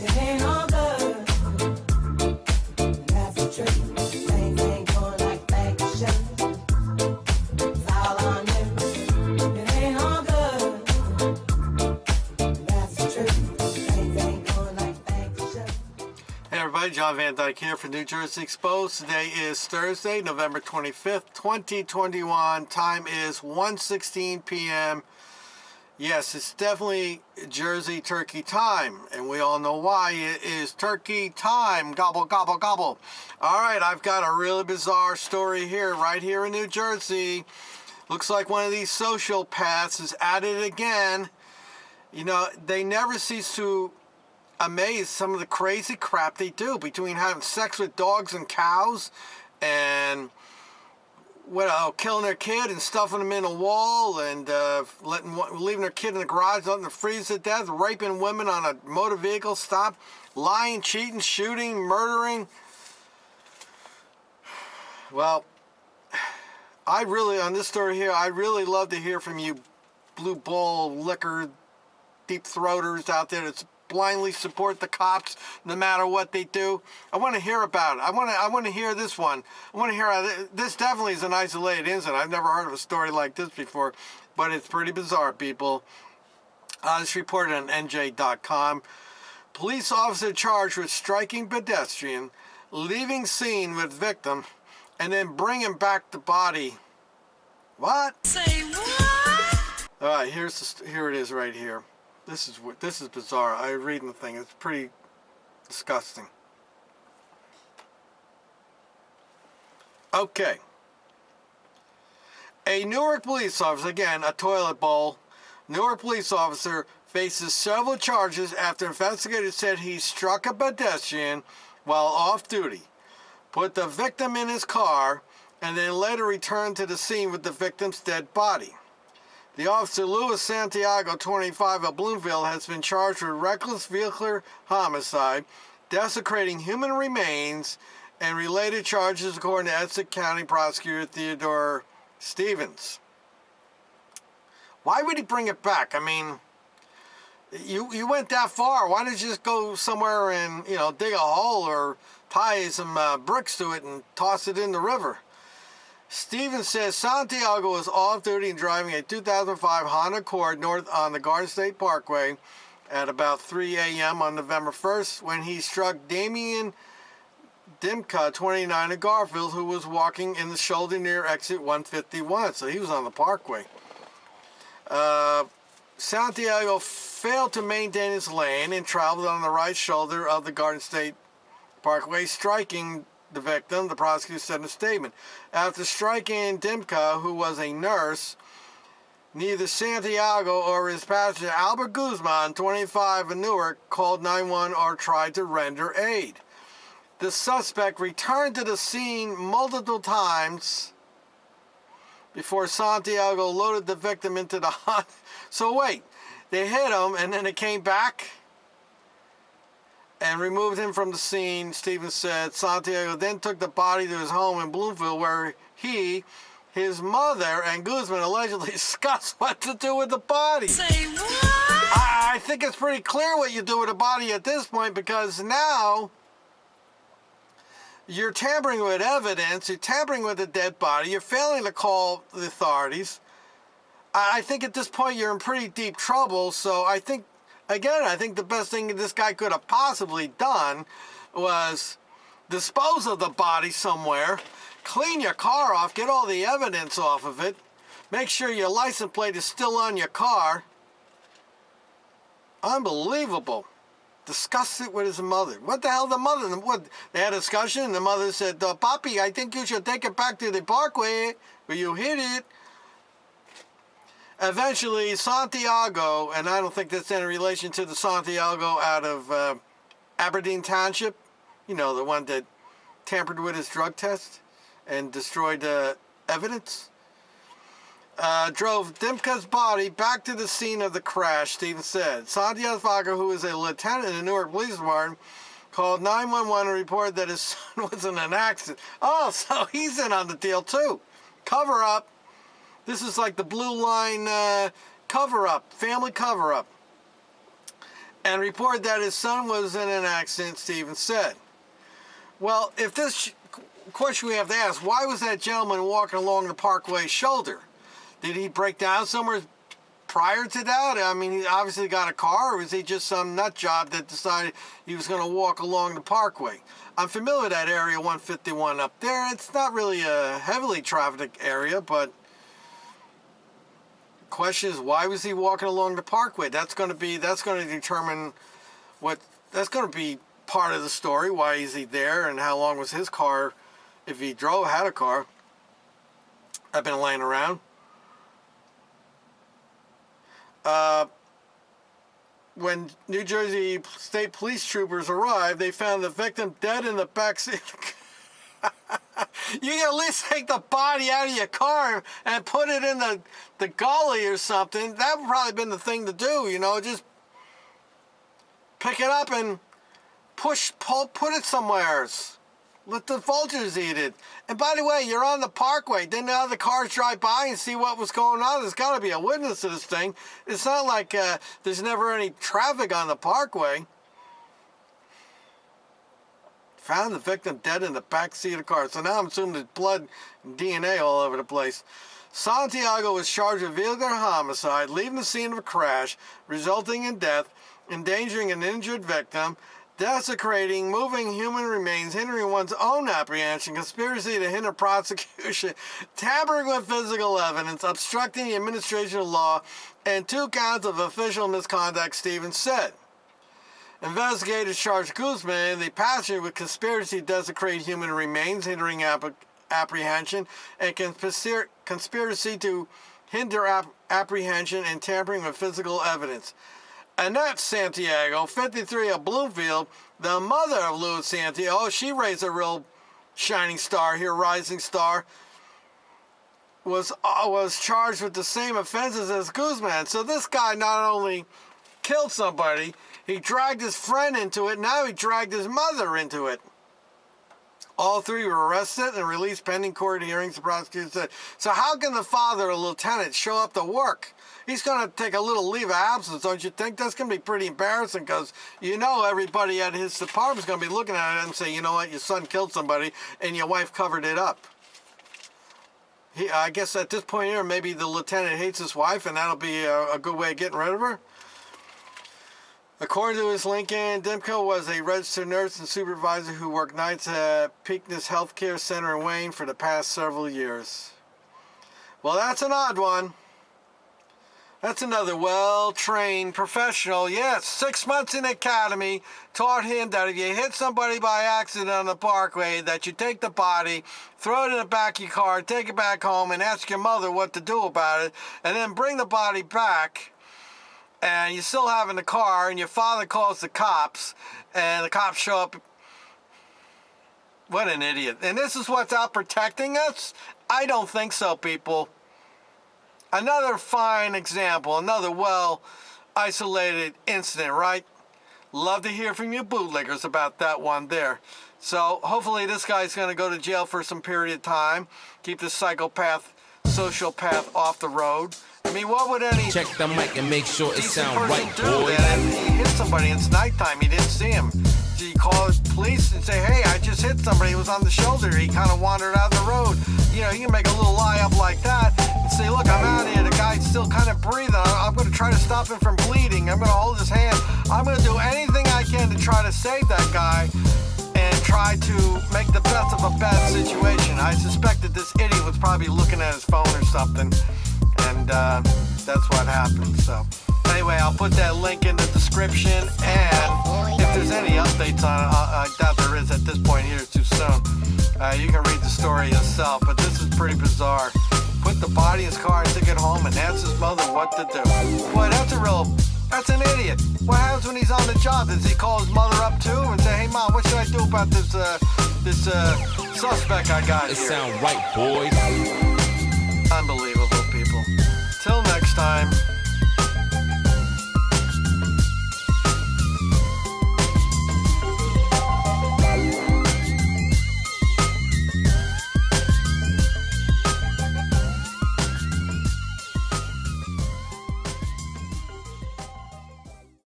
It ain't all good. That's the truth. Things ain't going like they should. It's all on you. It ain't all good. That's the truth. Things ain't going like they should. Hey everybody, John Van Dyke here for New Jersey Exposed. Today is Thursday, November 25th, 2021. Time is 1:16 p.m. Yes, it's definitely Jersey turkey time, and we all know why. It is turkey time. Gobble, gobble, gobble. All right, I've got a really bizarre story here, right here in New Jersey. Looks like one of these sociopaths is at it again. You know, they never cease to amaze some of the crazy crap they do, between having sex with dogs and cows and killing their kid and stuffing them in a wall and leaving their kid in the garage, letting them freeze to death, raping women on a motor vehicle stop, lying, cheating, shooting, murdering. Well, on this story here, I really love to hear from you blue ball liquor deep throaters out there that blindly support the cops no matter what they do. I want to hear about it. I want to hear this one. I want to hear how this definitely is an isolated incident. I've never heard of a story like this before, but it's pretty bizarre, people. This reported on NJ.com. Police officer charged with striking pedestrian, leaving scene with victim, and then bringing back the body. What? Say what? All right, here it is right here. This is bizarre. I was reading the thing. It's pretty disgusting. Okay. A Newark police officer, again, a toilet bowl. Newark police officer faces several charges after investigators said he struck a pedestrian while off duty, put the victim in his car, and then later returned to the scene with the victim's dead body. The officer, Louis Santiago, 25, of Bloomfield, has been charged with reckless vehicular homicide, desecrating human remains, and related charges, according to Essex County Prosecutor Theodore Stevens. Why would he bring it back? I mean, you went that far. Why don't you just go somewhere and, dig a hole or tie some bricks to it and toss it in the river? Stevens says Santiago was off duty and driving a 2005 Honda Accord north on the Garden State Parkway at about 3 a.m. on November 1st when he struck Damian Dimka, 29, of Garfield, who was walking in the shoulder near exit 151. So he was on the parkway. Santiago failed to maintain his lane and traveled on the right shoulder of the Garden State Parkway, striking the victim, the prosecutor said in a statement. After striking Dimka, who was a nurse, neither Santiago or his passenger, Albert Guzman, 25, of Newark, called 911 or tried to render aid. The suspect returned to the scene multiple times before Santiago loaded the victim into the Honda. So wait, they hit him and then they came back and removed him from the scene, Stevens said. Santiago then took the body to his home in Bloomfield, where he, his mother, and Guzman allegedly discussed what to do with the body. Say what? I think it's pretty clear what you do with a body at this point, because now you're tampering with evidence, you're tampering with a dead body, you're failing to call the authorities. I think at this point you're in pretty deep trouble, so I think the best thing this guy could have possibly done was dispose of the body somewhere, clean your car off, get all the evidence off of it, make sure your license plate is still on your car. Unbelievable. Discussed it with his mother. What the hell, the mother? They had a discussion, and the mother said, Papi, I think you should take it back to the parkway where you hit it. Eventually, Santiago, and I don't think that's in relation to the Santiago out of Aberdeen Township, the one that tampered with his drug test and destroyed evidence, drove Dimka's body back to the scene of the crash, Stevens said. Santiago, who is a lieutenant in the Newark Police Department, called 911 and reported that his son was in an accident. Oh, so he's in on the deal too. Cover up. This is like the Blue Line cover-up, family cover-up. and reported that his son was in an accident, Stevens said. Well, if this question we have to ask, why was that gentleman walking along the parkway shoulder? Did he break down somewhere prior to that? I mean, he obviously got a car, or was he just some nut job that decided he was going to walk along the parkway? I'm familiar with that area 151 up there. It's not really a heavily trafficked area, but the question is, why was he walking along the parkway? That's going to determine that's going to be part of the story. Why is he there, and how long was his car, if he had a car, I've been laying around. When New Jersey State Police troopers arrived, they found the victim dead in the backseat. You can at least take the body out of your car and put it in the gully or something. That would probably been the thing to do, just pick it up and put it somewhere. Let the vultures eat it. And by the way, you're on the parkway. Didn't the other cars drive by and see what was going on? There's got to be a witness to this thing. It's not like there's never any traffic on the parkway. Found the victim dead in the back seat of the car. So now I'm assuming there's blood and DNA all over the place. Santiago was charged with vehicular homicide, leaving the scene of a crash, resulting in death, endangering an injured victim, desecrating moving human remains, hindering one's own apprehension, conspiracy to hinder prosecution, tampering with physical evidence, obstructing the administration of law, and 2 counts of official misconduct, Stevens said. Investigators charged Guzman, the passenger, with conspiracy to desecrate human remains, hindering apprehension, and conspiracy to hinder apprehension and tampering with physical evidence. Annette Santiago, 53, of Bloomfield, the mother of Louis Santiago, she raised a real shining star here, rising star, was charged with the same offenses as Guzman. So this guy not only killed somebody, he dragged his friend into it, now he dragged his mother into it. All 3 were arrested and released pending court hearings, the prosecutor said. So how can the father, a lieutenant, show up to work? He's going to take a little leave of absence, don't you think? That's going to be pretty embarrassing because everybody at his department is going to be looking at it and say, you know what, your son killed somebody and your wife covered it up. I guess at this point here, maybe the lieutenant hates his wife and that'll be a good way of getting rid of her. According to his Lincoln, Dimko was a registered nurse and supervisor who worked nights at Peakness Healthcare Center in Wayne for the past several years. Well, that's an odd one. That's another well-trained professional. Yes, 6 months in academy taught him that if you hit somebody by accident on the parkway, that you take the body, throw it in the back of your car, take it back home, and ask your mother what to do about it, and then bring the body back, and you still have in the car, and your father calls the cops, and the cops show up. What an idiot. And this is what's out protecting us? I don't think so, people. Another fine example, another well-isolated incident, right? Love to hear from you bootleggers about that one there. So hopefully this guy's going to go to jail for some period of time. Keep this psychopath, sociopath off the road. I mean, what would any check the mic and make sure it sound right, do boy? That if he hit somebody, it's nighttime, he didn't see him. Do you call the police and say, hey, I just hit somebody, he was on the shoulder, he kind of wandered out the road? You can make a little lie up like that and say, look, I'm out here, the guy's still kind of breathing, I'm going to try to stop him from bleeding, I'm going to hold his hand, I'm going to do anything I can to try to save that guy and try to make the best of a bad situation. I suspect that this idiot was probably looking at his phone or something, and that's what happened. So anyway, I'll put that link in the description, and if there's any updates on it, I doubt there is at this point here, too soon. You can read the story yourself, but this is pretty bizarre. Put the body in his car and took it home and asked his mother what to do. Boy, that's an idiot. What happens when he's on the job? Does he call his mother up too and say, hey mom, what should I do about this suspect I got here? It sound right, boy. Unbelievable, people. Till next time.